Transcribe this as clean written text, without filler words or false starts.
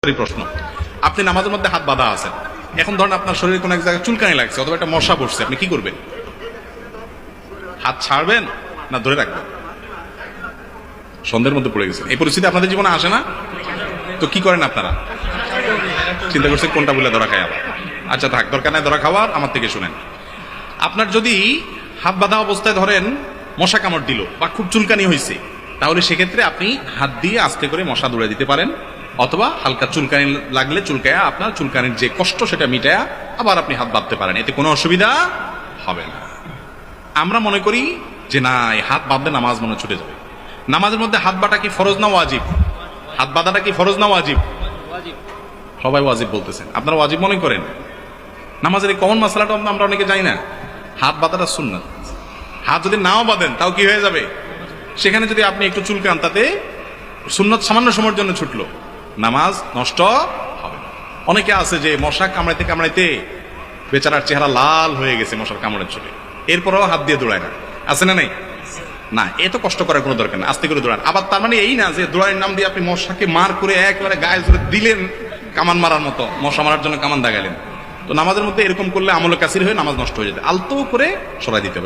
প্রশ্ন, আপনি নামাজের মধ্যে হাত বাঁধা আছেন, এখন ধরেন আপনার শরীরে কোনো এক জায়গায় চুলকানি লাগছে অথবা একটা মশা বসছে, আপনি কি করবেন? হাত ছাড়বেন না ধরে রাখবেন? সন্ধ্যের মধ্যে পড়ে গেছেন, এই পরিস্থিতি আপনাদের জীবনে আসে না? তো কি করেন আপনারা? চিন্তা করছেন কোনটা বলে ধরা খায় আবার। আচ্ছা থাক, দরকার নাই ধরা খাওয়ার, আমার থেকে শুনেন। আপনার যদি হাত বাঁধা অবস্থায় ধরেন মশা কামড় দিল বা খুব চুলকানি হয়েছে, তাহলে সেক্ষেত্রে আপনি হাত দিয়ে আস্তে করে মশা দৌড়ে দিতে পারেন, অথবা হালকা চুলকানি লাগলে চুলকায়া আপনার চুলকানির যে কষ্ট সেটা মিটায়া আবার আপনি হাত বাঁধতে পারেন, এতে কোনো অসুবিধা হবে না। আমরা মনে করি যে না, এই হাত বাঁধলে নামাজ মনে ছুটে যাবে। নামাজের মধ্যে হাত বাঁধা কি ফরজ না ওয়াজিব? হাত বাঁধাটা কি ফরজ না ওয়াজিব? সবাই ওয়াজিব বলতেছেন, আপনারা ওয়াজিব মনে করেন। নামাজের এই কমন মাসালাটা আমরা অনেকে জানি না। হাত বাঁধাটা সুন্নাত। হাত যদি নাও বাঁধেন তাও কি হয়ে যাবে? সেখানে যদি আপনি একটু চুলকান, তাতে সুন্নাত সামান্য সময়ের জন্য ছুটলো, নামাজ নষ্ট হবে না। অনেকে আছে যে মশা কামড়াইতে কামড়াইতে বেচারার চেহারা লাল হয়ে গেছে মশার কামড়ের চলে, এরপরও হাত দিয়ে দৌড়ায় না, আছে না? নেই না, এত কষ্ট করার কোনো দরকার নেই, আস্তে করে দৌড়ান। আবার তার মানে এই না যে দৌড়ানোর নাম দিয়ে আপনি মশাকে মার করে একেবারে গায়ে জোরে দিলেন, কামান মারার মতো মশা মারার জন্য কামান দাগালেন। তো নামাজের মধ্যে এরকম করলে আমলে কাসির হয়ে নামাজ নষ্ট হয়ে যেতে, আলতো করে সরাই দিতে হবে।